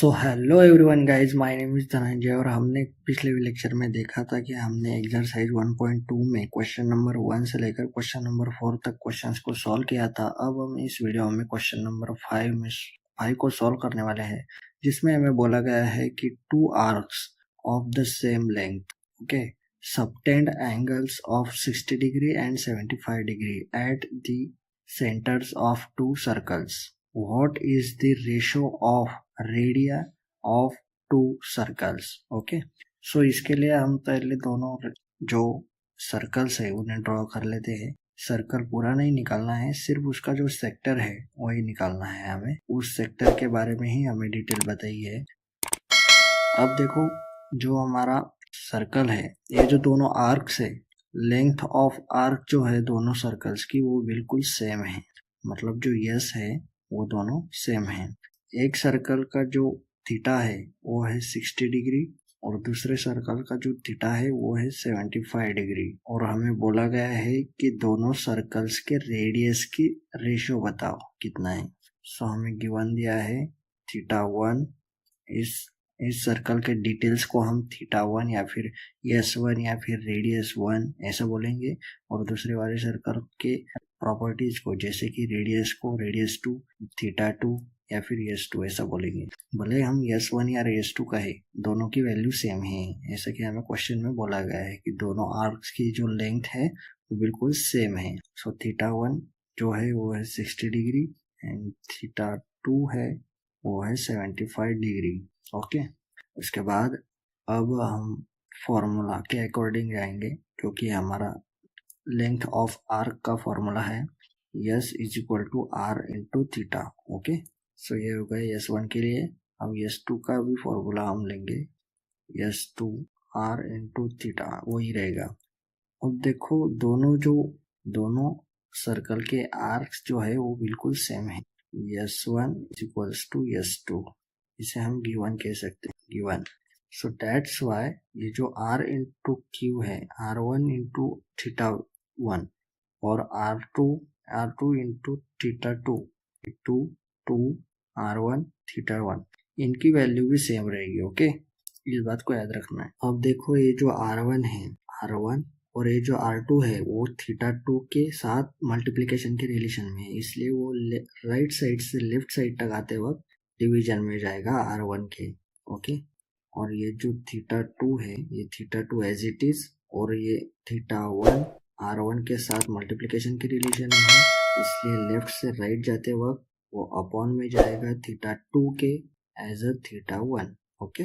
So hello everyone guys, my name is Dhananjay. और हमने पिछले लेक्चर में देखा था कि हमने एक्सरसाइज 1.2 में क्वेश्चन नंबर 1 से लेकर क्वेश्चन नंबर 4 तक क्वेश्चंस को सॉल्व किया था। अब हम इस वीडियो में क्वेश्चन नंबर 5 को सॉल्व करने वाले हैं, जिसमें हमें बोला गया है कि two arcs of the same length okay subtend angles of 60 degree and 75 degree at the centres of two circles. What is the ratio of radii of two circles? Okay, so इसके लिए हम पहले दोनों जो सर्कल्स है उन्हें draw कर लेते हैं। सर्कल पूरा नहीं निकालना है, सिर्फ उसका जो सेक्टर है वही निकालना है। हमें उस सेक्टर के बारे में ही हमें डिटेल बताई है। अब देखो, जो हमारा सर्कल है, ये जो दोनों आर्क्स है, लेंथ ऑफ आर्क जो है दोनों सर्कल्स की वो बिल्कुल सेम है। मतलब जो यस है वो दोनों सेम है। एक सर्कल का जो थीटा है वो है 60 डिग्री और दूसरे सर्कल का जो थीटा है वो है 75 डिग्री। और हमें बोला गया है कि दोनों सर्कल्स के रेडियस की रेशियो बताओ कितना है। सो हमें गिवन दिया है थीटा 1। इस सर्कल के डिटेल्स को हम थीटा 1 या फिर यस 1 या फिर रेडियस 1 ऐसा बोलेंगे। और दूसरे वाले सर्कल के प्रॉपर्टीज को, जैसे कि रेडियस को रेडियस 2, थीटा 2 या फिर यस 2 ऐसा बोलेंगे। भले हम यस 1 या यस 2 कहे, दोनों की वैल्यू सेम है। ऐसा कि हमें क्वेश्चन में बोला गया है कि दोनों आर्क्स की जो लेंथ है वो बिल्कुल सेम है। सो थीटा 1 जो है वो है 60 डिग्री एंड थीटा 2 है वो है 75 डिग्री। ओके, उसके बाद अब हम फॉर्मूला के अकॉर्डिंग जाएंगे, क्योंकि हमारा लेंथ ऑफ आर्क का फॉर्मूला है S is equal to are into theta. Okay, so ये हो गया यस 1 के लिए। अब यस 2 का भी फॉर्मूला हम लेंगे, यस 2 आर इंटू थीटा वही रहेगा। अब देखो, दोनों सर्कल के आर्क्स जो है वो बिल्कुल सेम है। S 1 is equals to S 2, इसे हम गिवन कह सकते हैं, गिवन। सो दैट्स वाई ये जो r इंटू क्यू है, r1 इंटू थीटा 1 और r2 into theta 2 to r1 theta 1, इनकी वैल्यू भी सेम रहेगी। ओके, इस बात को याद रखना है। अब देखो, ये जो r1 है, r1 और ये जो r2 है वो थीटा 2 के साथ मल्टीप्लिकेशन के रिलेशन में है, इसलिए वो राइट साइड से लेफ्ट साइड तक आते वक्त डिवीजन में जाएगा r1 के। ओके, और ये जो थीटा 2 है, ये थीटा 2 एज इट इज, और ये थीटा 1 r1 के साथ मल्टीप्लिकेशन के रिलेशन में है, इसलिए लेफ्ट से राइट जाते वक्त वो अपॉन में जाएगा थीटा 2 के as a theta 1। Okay,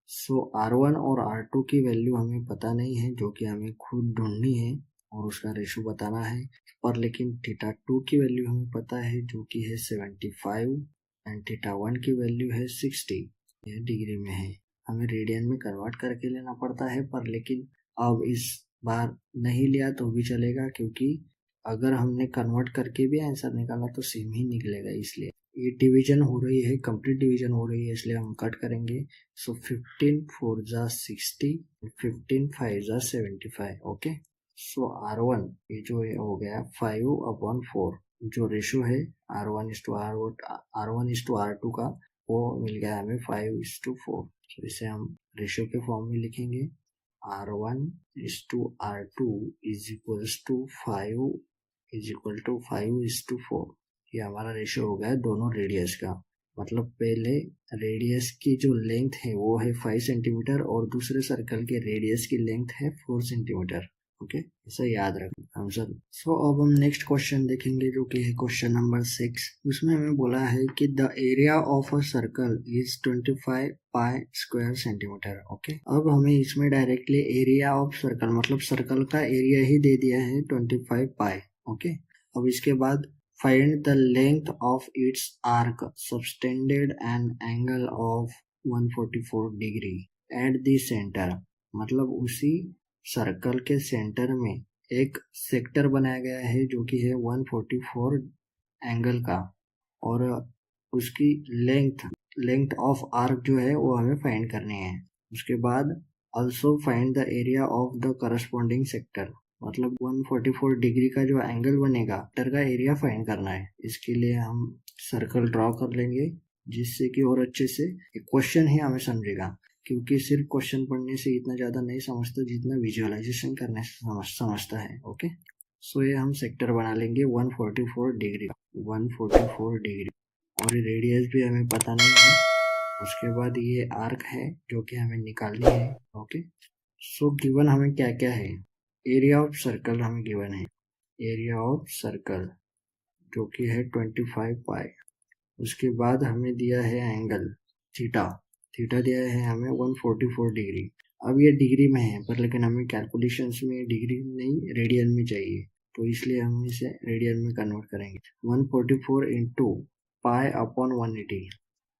so r1 और r2 की वैल्यू हमें पता नहीं है, जो कि हमें खुद ढूंढनी है और उसका रेशो बताना है। पर लेकिन थीटा 2 की वैल्यू हमें पता है, जो कि है 75 एंड थीटा 1 की वैल्यू है 60, यह डिग्री में है। हमें रेडियन में कन्वर्ट करके लेना पड़ता है, पर लेकिन अब इस बार नहीं लिया तो भी चलेगा, क्योंकि अगर हमने कन्वर्ट करके भी आंसर निकाला तो सेम ही निकलेगा। इसलिए ये डिवीजन हो रही है, कंप्लीट डिवीजन हो रही है, इसलिए हम कट करेंगे। सो 15 4 जा 60, 15 5 जा 75। ओके, सो r1 ये जो है हो गया 5/4, जो रेशो है r1 is to r2 का, वो मिल गया हमें 5:4। तो इसे हम रेशियो के फॉर्म में लिखेंगे, r1 is to r2 is equals to 5:4। ये हमारा रेशियो हो गया दोनों रेडियस का। मतलब पहले रेडियस की जो लेंथ है वो है 5 सेंटीमीटर और दूसरे सर्कल के रेडियस की लेंथ है 4 सेंटीमीटर। ओके, इसे याद रखना आंसर। सो अब हम नेक्स्ट क्वेश्चन देखेंगे, जो कि है क्वेश्चन नंबर 6। उसमें हमें बोला है कि the area of a circle is 25 pi square centimetre. Okay, अब हमें इसमें डायरेक्टली एरिया ऑफ सर्कल, मतलब सर्कल का एरिया ही दे दिया है 25 पाई। ओके, अब इसके बाद find the length of its arc subtended an angle of 144 degree at the centre. मतलब उसी सर्कल के सेंटर में एक सेक्टर बनाया गया है, जो कि है 144 एंगल का, और उसकी लेंथ ऑफ आर्क जो है वो हमें फाइंड करनी है। उसके बाद also find the area of the corresponding sector. मतलब 144 डिग्री का जो एंगल बनेगा, सेक्टर का एरिया फाइंड करना है। इसके लिए हम सर्कल ड्रॉ कर लेंगे। जिससे कि और अच्छे से क्वेश्चन ही हमें समझेगा, क्योंकि सिर्फ क्वेश्चन पढ़ने से इतना ज़्यादा नहीं समझता जितना विजुअलाइजेशन करने से समझता है। ओके, सो ये हम सेक्टर बना लेंगे 144 डिग्री, 144 डिग्री, और रेडियस भी हमें पता नहीं है। उसके बाद ये आर्क है जो कि हमें निकालनी है। ओके, सो गिवन हमें क्या क्या है, एरिया ऑफ सर्कल हमें गिवन है, एरिया ऑफ सर्कल जो कि है 25 पाई। उसके बाद हमें दिया है एंगल थीटा, थीटा दिया है हमें 144 डिग्री। अब ये डिग्री में है पर लेकिन हमें कैलकुलेशंस में डिग्री नहीं रेडियन में चाहिए, तो इसलिए हम इसे रेडियन में कन्वर्ट करेंगे। 144 इंटू पाई अपॉन 180,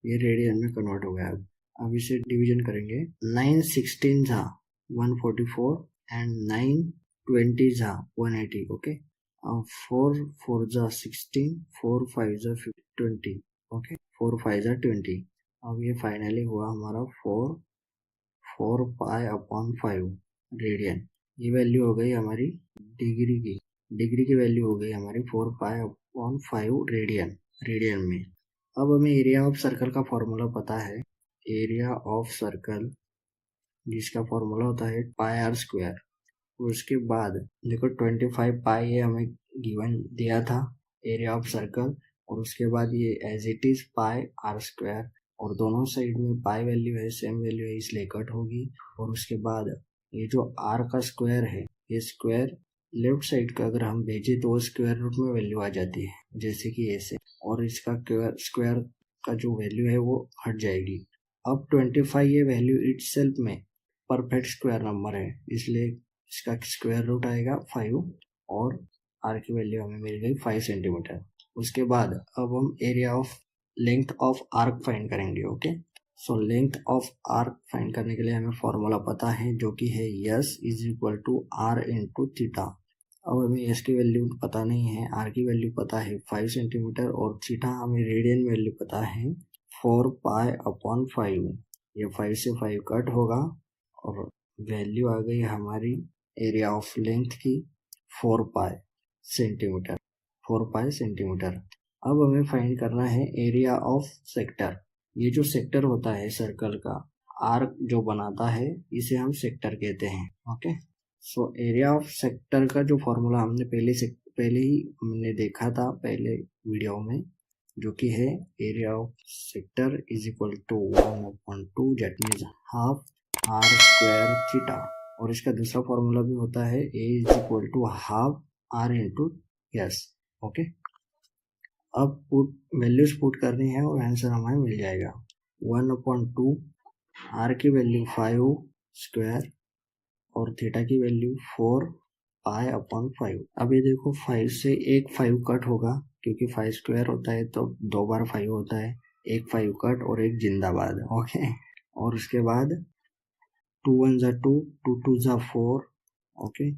ये रेडियन में कन्वर्ट हो गया। अब इसे डिवीजन करेंगे, 9 16 जा 144 एंड 9 20 जा 180। ओके, 4 4 जा 16, 4 5 जा 20। ओके, 4 5 जा 20। अब ये फाइनली हुआ हमारा 4 पाई अपॉन 5 रेडियन। ये वैल्यू हो गई हमारी डिग्री की, डिग्री की वैल्यू हो गई हमारी 4 पाई अपॉन 5 रेडियन, रेडियन में। अब हमें एरिया ऑफ सर्कल का फॉर्मूला पता है, एरिया ऑफ सर्कल जिसका फॉर्मूला होता है पाई आर स्क्वायर। उसके बाद देखो 25 पाई ये हमें गिवन दिया था एरिया ऑफ सर्कल, और उसके बाद ये as it is pi r square, और दोनों साइड में पाई वैल्यू है, सेम वैल्यू है, इसलिए कट होगी। और उसके बाद ये जो आर का स्क्वायर है, ये स्क्वायर लेफ्ट साइड का अगर हम भेजें तो स्क्वायर रूट में वैल्यू आ जाती है, जैसे कि ऐसे, और इसका स्क्वायर का जो वैल्यू है वो हट जाएगी। अब 25 ये वैल्यू इटसेल्फ में परफेक्ट स्क्वायर नंबर है, इसलिए इसका स्क्वायर रूट आएगा 5, और आर की वैल्यू हमें मिल गई 5 सेंटीमीटर। उसके बाद अब हम area of length of arc find करेंगे। Okay, so length of arc find करने के लिए हमें फॉर्मूला पता है जो कि है S is equal to are into theta. अब हमें यस की वैल्यू पता नहीं है, आर की वैल्यू पता है 5 सेंटीमीटर, और थीटा हमें रेडियन वैल्यू पता है 4 पाई अपॉन 5। ये 5 से 5 कट होगा और वैल्यू आ गई हमारी एरिया ऑफ लेंथ की 4 पाई सेंटीमीटर, 4 पाई सेंटीमीटर। अब हमें फाइंड करना है एरिया ऑफ सेक्टर। ये जो सेक्टर होता है सर्कल का, आर्क जो बनाता है, इसे हम सेक्टर कहते हैं। Okay, so area of sector का जो फॉर्मूला हमने पहले ही हमने देखा था पहले वीडियो में, जो कि है area of sector is equal to 1/2, that means half R square theta. और इसका दूसरा फॉर्मूला भी होता है A is equal to half R into S. Okay, अब पुट वैल्यूज पुट करनी है और आंसर हमें मिल जाएगा 1/2, आर की वैल्यू 5 स्क्वायर और थीटा की वैल्यू 4 पाई अपॉन 5। अब ये देखो 5 से एक 5 कट होगा, क्योंकि 5 स्क्वायर होता है तो 2 बार 5 होता है, एक 5 कट और एक जिंदाबाद। ओके, और उसके बाद 2 1 जा 2, 2 2 जा 4। ओके,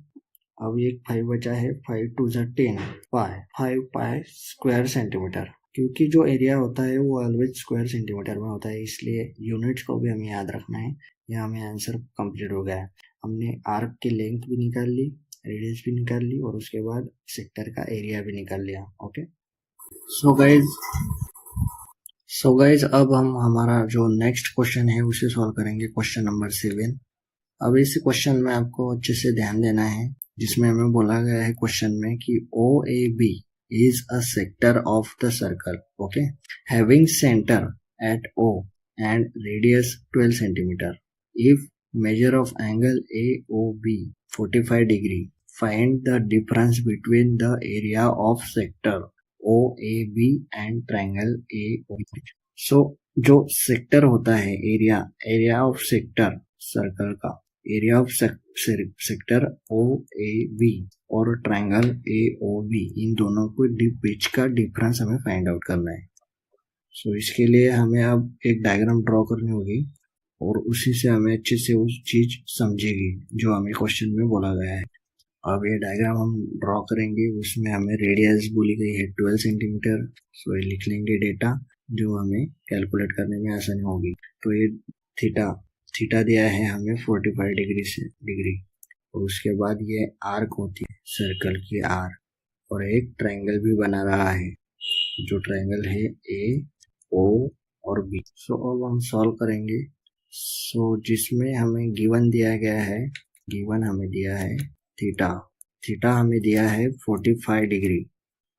अब एक 5 बचा है, 5 2 जा 10 पाई, 5 पाई स्क्वायर सेंटीमीटर। क्योंकि जो एरिया होता है वो ऑलवेज स्क्वायर सेंटीमीटर में होता है, इसलिए यूनिट्स को भी हमें याद रखना है। यह हमें आंसर कंप्लीट हो गया है। हमने आर्क की लेंथ भी निकाल ली, रेडियस भी निकाल ली, और उसके बाद सेक्टर का एरिया भी निकाल लिया। ओके, सो गाइज अब हम हमारा जो नेक्स्ट क्वेश्चन है उसे सॉल्व करेंगे, क्वेश्चन नंबर 7। अब इस क्वेश्चन में आपको अच्छे से ध्यान देना है, जिसमें हमें बोला गया है क्वेश्चन में कि O A B is a sector of the circle, okay, having centre at O and radius 12 centimetre. If measure of angle AOB 45 degree, find the difference between the area of sector OAB and triangle AOB। So जो sector होता है, area of sector circle का, area of sector OAB और triangle AOB, इन दोनों को बीच का difference हमें find out करना है। सो इसके लिए हमें अब एक डायग्राम ड्रॉ करनी होगी, और उसी से हमें अच्छे से उस चीज समझेगी जो हमें क्वेश्चन में बोला गया है। अब ये डायग्राम हम ड्रॉ करेंगे, उसमें हमें रेडियस बोली गई है 12 सेंटीमीटर। सो ये लिख लेंगे डेटा, जो हमें कैलकुलेट करने में आसानी होगी। तो ये थीटा दिया है हमें 45 डिग्री, और उसके बाद ये आर्क होती है सर्कल की आर, और एक ट्रायंगल भी बना रहा है, जो ट्रायंगल है AOB। और बी। सो अब हम सॉल्व करेंगे। सो जिसमें हमें गिवन दिया गया है, गिवन हमें दिया है थीटा, थीटा हमें दिया है 45 डिग्री।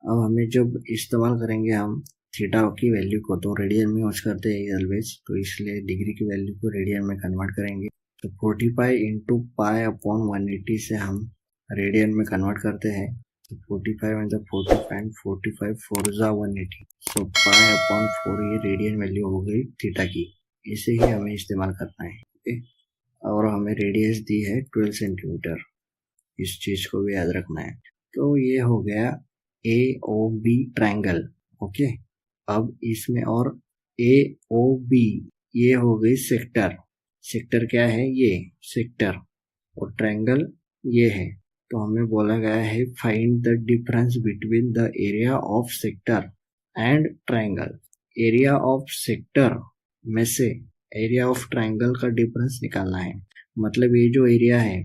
अब हमें जब इस्तेमाल करेंगे हम थीटा की वैल्यू को, तो रेडियन में यूज करते हैं ऑलवेज, तो इसलिए डिग्री की वैल्यू को रेडियन में कन्वर्ट करेंगे। तो 45 इंटू पाई अपॉन 180 से हम रेडियन में कन्वर्ट करते हैं। तो 45 मतलब 45 45 4 जा 180, सो पाई अपॉन 4 ये रेडियन वैल्यू हो गई थीटा की। इसे ही हमें इस्तेमाल करना है। ओके, और हमें रेडियस दी है 12 सेंटीमीटर, इस चीज को भी याद रखना है। तो ये हो गया ए ओ बी ट्रायंगल। ओके, अब इसमें और ए ओ बी ये हो गई सेक्टर। सेक्टर क्या है? ये सेक्टर, और ट्रायंगल ये है। तो हमें बोला गया है find the difference between the area of sector and triangle. Area of sector में से एरिया ऑफ ट्रायंगल का डिफरेंस निकालना है। मतलब ये जो एरिया है,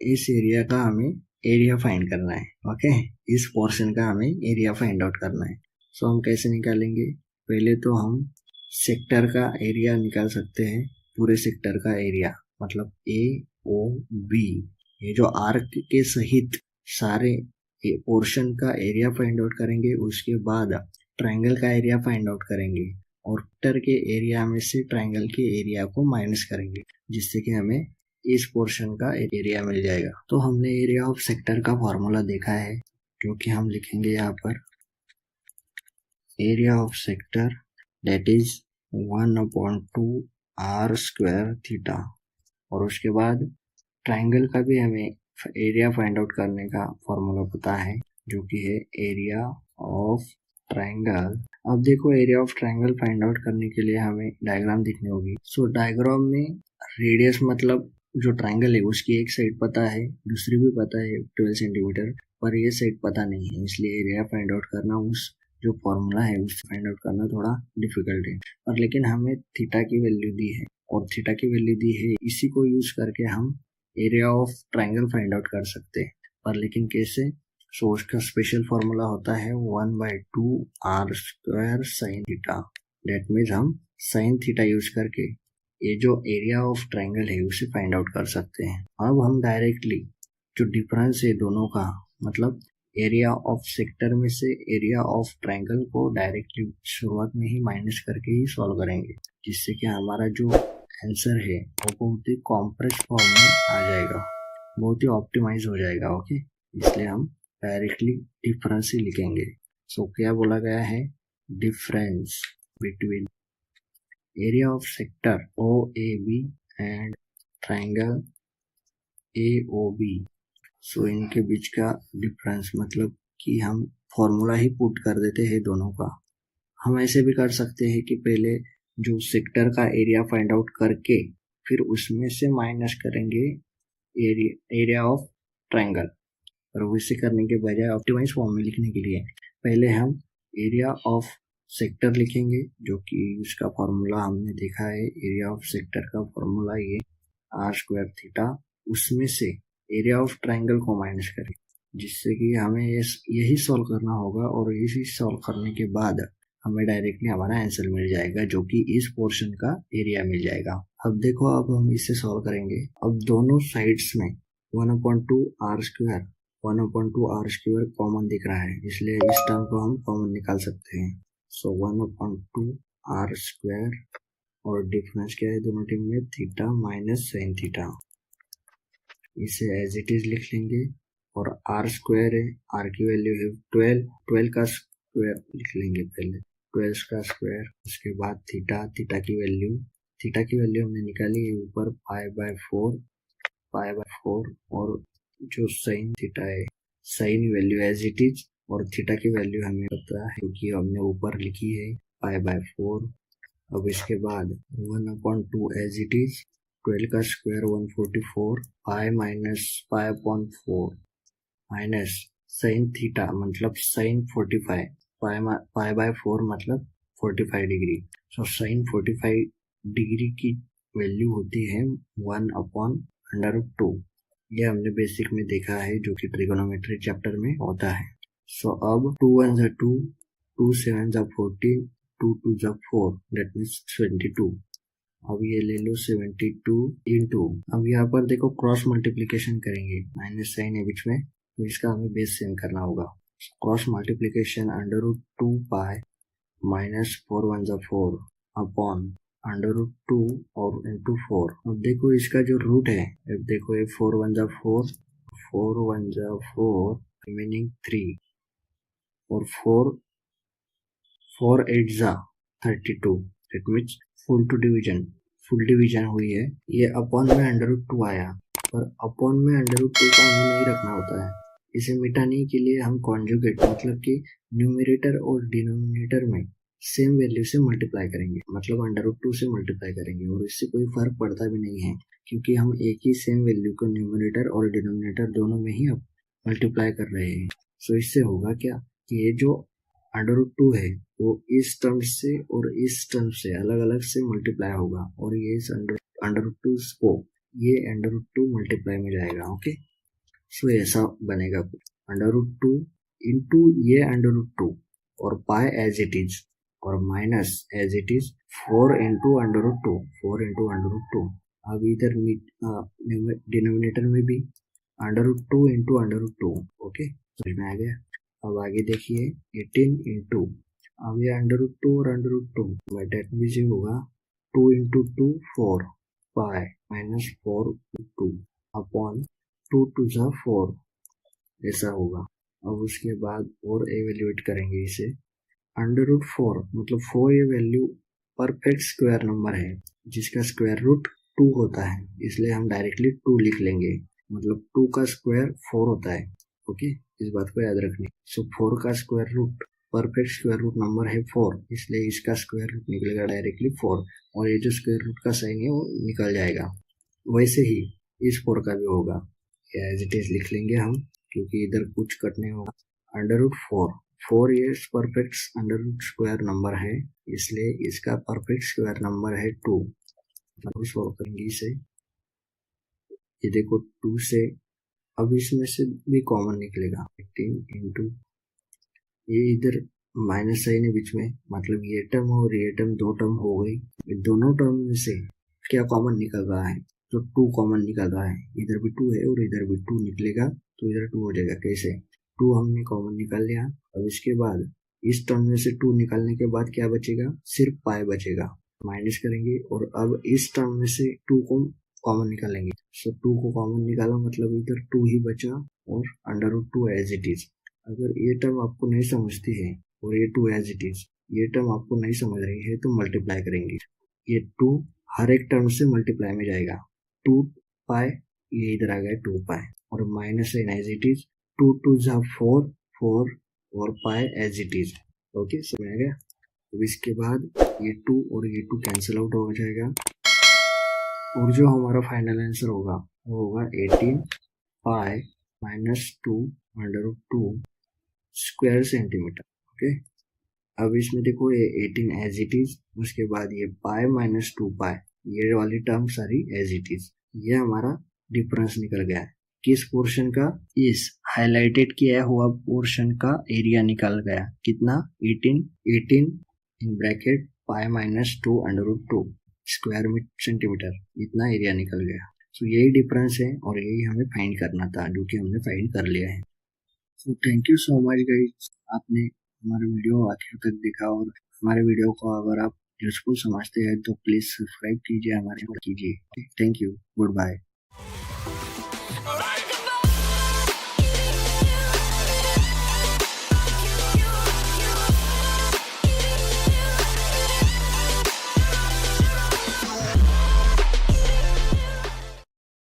इस एरिया का हमें एरिया फाइंड करना है। ओके, इस पोर्शन का हमें एरिया फाइंड आउट करना है। सो हम कैसे निकालेंगे? पहले तो हम सेक्टर का एरिया निकाल सकते हैं, पूरे सेक्टर का एरिया, मतलब ए ओ बी, ये जो आर्क के सहित सारे पोर्शन का एरिया फाइंड आउट करेंगे। उसके बाद ट्रायंगल का एरिया फाइंड आउट करेंगे, और सेक्टर के एरिया में से ट्रायंगल के एरिया को माइनस करेंगे, जिससे कि हमें इस पोर्शन का एरिया मिल जाएगा। तो हमने एरिया ऑफ सेक्टर का फॉर्मूला देखा है, जो कि हम लिखेंगे यहाँ पर, area of sector that is 1/2 r square theta. और उसके बाद ट्रायंगल का भी हमें एरिया फाइंड आउट करने का फॉर्मूला पता है, जो कि है एरिया ऑफ ट्रायंगल। अब देखो, area of triangle find out करने के लिए हमें डायग्राम दिखनी होगी। सो डायग्राम में रेडियस मतलब जो ट्रायंगल है उसकी एक साइड पता है, दूसरी भी पता है 12 सेंटीमीटर, पर ये साइड पता नहीं है, इसलिए एरिया फाइंड आउट करना उस जो फॉर्मूला है उससे फाइंड आउट करना थोड़ा डिफिकल्ट है। और लेकिन हमें थीटा की वैल्यू दी है, और थीटा की वैल्यू दी है, इसी को यूज करके हम area of triangle find out कर सकते हैं। पर लेकिन कैसे? सो उसका स्पेशल फॉर्मूला होता है 1/2 r square sine theta. That means हम साइन थीटा यूज करके ये जो एरिया ऑफ ट्रायंगल है उसे फाइंड आउट कर सकते हैं। अब हम डायरेक्टली जो डिफरेंस है दोनों का, मतलब एरिया ऑफ सेक्टर में से एरिया ऑफ ट्रायंगल को डायरेक्टली शुरुआत में ही माइनस करके ही सॉल्व करेंगे, जिससे कि हमारा जो आंसर है वो बहुत ही कॉम्प्रेस फॉर्म में आ जाएगा, बहुत ही ऑप्टिमाइज हो जाएगा। ओके, इसलिए हम डायरेक्टली डिफरेंस ही लिखेंगे। सो क्या बोला गया है? Difference between area of sector OAB and triangle AOB। सो इनके बीच का डिफरेंस, मतलब कि हम फॉर्मूला ही पुट कर देते हैं दोनों का। हम ऐसे भी कर सकते हैं कि पहले जो सेक्टर का एरिया फाइंड आउट करके फिर उसमें से माइनस करेंगे एरिया ऑफ ट्रायंगल। और वैसे करने के बजाय ऑप्टिमाइज फॉर्म में लिखने के लिए पहले हम एरिया ऑफ सेक्टर लिखेंगे, जो कि उसका फॉर्मूला हमने देखा है। एरिया ऑफ सेक्टर का फॉर्मूला ये आर स्क्वायर थीटा, उसमें से एरिया ऑफ ट्रायंगल को माइनस करें, जिससे कि हमें यही सॉल्व करना होगा। और यही सॉल्व करने के बाद हमें डायरेक्टली हमारा आंसर मिल जाएगा, जो कि इस पोर्शन का एरिया मिल जाएगा। अब देखो, अब हम इसे सॉल्व करेंगे। अब दोनों साइड्स में 1/2 r square 1/2 r square common दिख रहा है, इसलिए इस टर्म को हम कॉमन निकाल सकते हैं। सो 1/2 आर स्क्वायर, और डिफरेंस क्या है दोनों टीम में? Theta minus sine theta. इसे एज इट इज लिख लेंगे। और आर स्क्वायर है, आर की वैल्यू है 12, 12 का स्क्वायर लिख लेंगे पहले, 12 का स्क्वायर। उसके बाद थीटा, थीटा की वैल्यू हमने निकाली है ऊपर पाई बाय 4, और जो साइन थीटा है, sine value as it is, और थीटा की वैल्यू हमें पता है क्योंकि हमने ऊपर लिखी है पाई/4। अब इसके बाद 1/2 एज इट इज, 12 का square 144, pi minus pi by four minus sine theta मतलब साइन 45, पाई/4 मतलब 45 डिग्री। सो साइन 45 डिग्री की वैल्यू होती है 1/√2। ये हमने बेसिक में देखा है, जो कि ट्रिगोनोमेट्री चैप्टर में होता है। सो अब 2 1 2, 2 7 14, 2 2 जा 4 दैट मीन्स 72। अब ये ले लो 72 इंटू, अब यहाँ पर देखो क्रॉस मल्टीप्लीकेशन करेंगे, माइनस साइन है बीच में, तो इसका हमें बेस सेम करना होगा। Cross multiplication under root 2 pi minus 4 1 जा 4 अपॉन अंडर रूट 2 और इंटू 4। अब देखो इसका जो रूट है, अब देखो ये 4 1 जा 4, 4 1 जा 4, रिमेनिंग 3 और 4 8 जा 32, इट मीन्स फुल डिवीजन हुई है। ये अपॉन में अंडर रूट 2 आया, पर अपॉन में अंडर रूट 2 का हमें नहीं रखना होता है। इसे मिटाने के लिए हम कॉन्जुगेट मतलब कि न्यूमरेटर और डिनोमिनेटर में सेम वैल्यू से मल्टीप्लाई करेंगे, मतलब अंडर रूट 2 से मल्टीप्लाई करेंगे, और इससे कोई फर्क पड़ता भी नहीं है क्योंकि हम एक ही सेम वैल्यू को न्यूमरेटर और डिनोमिनेटर दोनों में ही अब मल्टीप्लाई कर रहे हैं। सो इससे होगा क्या कि ये जो अंडर रूट 2 है वो इस टर्म से और इस टर्म से अलग अलग से मल्टीप्लाई होगा, और ये इस अंडर रूट 2 को ये अंडर रूट 2 मल्टीप्लाई में जाएगा। ओके, सो ऐसा बनेगा अंडर रूट 2 इंटू ये अंडर रूट 2 और पाई एज इट इज, और minus as it is 4 into under root 2, 4 into under root 2। अब इधर डिनोमिनेटर में भी under root 2 into under root 2। Okay, समझ में आ गया। अब आगे देखिए 18 इंटू, अब ये अंडर रूट 2 और अंडर रूट 2, डेट मीन्स ये होगा 2 इंटू 2 4 पाई माइनस 4 2 अपॉन 2 2 जा 4, ऐसा होगा। अब उसके बाद और एवेल्युएट करेंगे इसे, अंडर रूट 4 मतलब 4 ये वैल्यू परफेक्ट स्क्वायर नंबर है जिसका स्क्वायर रूट 2 होता है, इसलिए हम डायरेक्टली 2 लिख लेंगे, मतलब 2 का स्क्वायर 4 होता है। ओके, इस बात को याद रखनी। सो 4 का square root perfect square root number है 4, इसलिए इसका स्क्वायर रूट निकलेगा डायरेक्टली 4, और ये जो स्क्वायर रूट का साइन है वो निकल जाएगा। वैसे ही इस 4 का भी होगा, एज इट इज लिख लेंगे हम क्योंकि इधर कुछ कटने होगा। अंडर रूट 4 ये perfect under root square number है, इसलिए इसका परफेक्ट स्क्वायर नंबर है 2। सॉल्व करेंगे इसे, ये देखो 2 से, अब इसमें से भी कॉमन निकलेगा 18 इंटू, ये इधर माइनस साइन है बीच में, मतलब ये टर्म और ये टर्म दो टर्म हो गई, दोनों टर्म में से क्या कॉमन निकल रहा है, तो 2 कॉमन निकल रहा है, इधर भी 2 है और इधर भी 2 निकलेगा, तो इधर 2 हो जाएगा। कैसे, 2 हमने कॉमन निकाल लिया। अब इसके बाद इस टर्म में से 2 निकालने के बाद क्या बचेगा, सिर्फ पाई बचेगा, माइनस करेंगे, और अब इस टर्म में से 2 को कॉमन निकालेंगे। सो 2 को कॉमन निकाला मतलब इधर 2 ही बचा, और under root 2 as it is. अगर ये टर्म आपको नहीं समझती है और ये 2 एज इट इज, ये टर्म आपको नहीं समझ रही है तो मल्टीप्लाई करेंगे, ये 2 हर एक टर्म से मल्टीप्लाई में जाएगा, 2 पाई, ये इधर आ गया 2 पाई, और minus sine as it is, 2 2 जा 4 4 और pi as it is. Okay, समझ आ गया। अब इसके बाद ये 2 और ये 2 कैंसिल आउट हो जाएगा, और जो हमारा फाइनल आंसर होगा वो होगा 18 pi minus 2 under root 2 square centimetre. Okay, अब इसमें देखो ये 18 एज इट इज, उसके बाद ये पाई माइनस 2 पाई, ये वाली टर्म सारी एज इट इज, ये हमारा डिफरेंस निकल गया है। किस पोर्शन का, इस हाईलाइटेड किया हुआ पोर्शन का एरिया निकल गया, कितना, 18 in bracket pi minus 2 under root 2 square centimetre, इतना एरिया निकल गया। सो यही डिफरेंस है और यही हमें फाइंड करना था, जो कि हमने फाइंड कर लिया है। So thank you so much guys, आपने हमारे वीडियो आखिर तक देखा, और हमारे वीडियो को अगर आप यूजफुल समझते हैं तो प्लीज सब्सक्राइब कीजिए, हमारे को कीजिए। Thank you, good bye.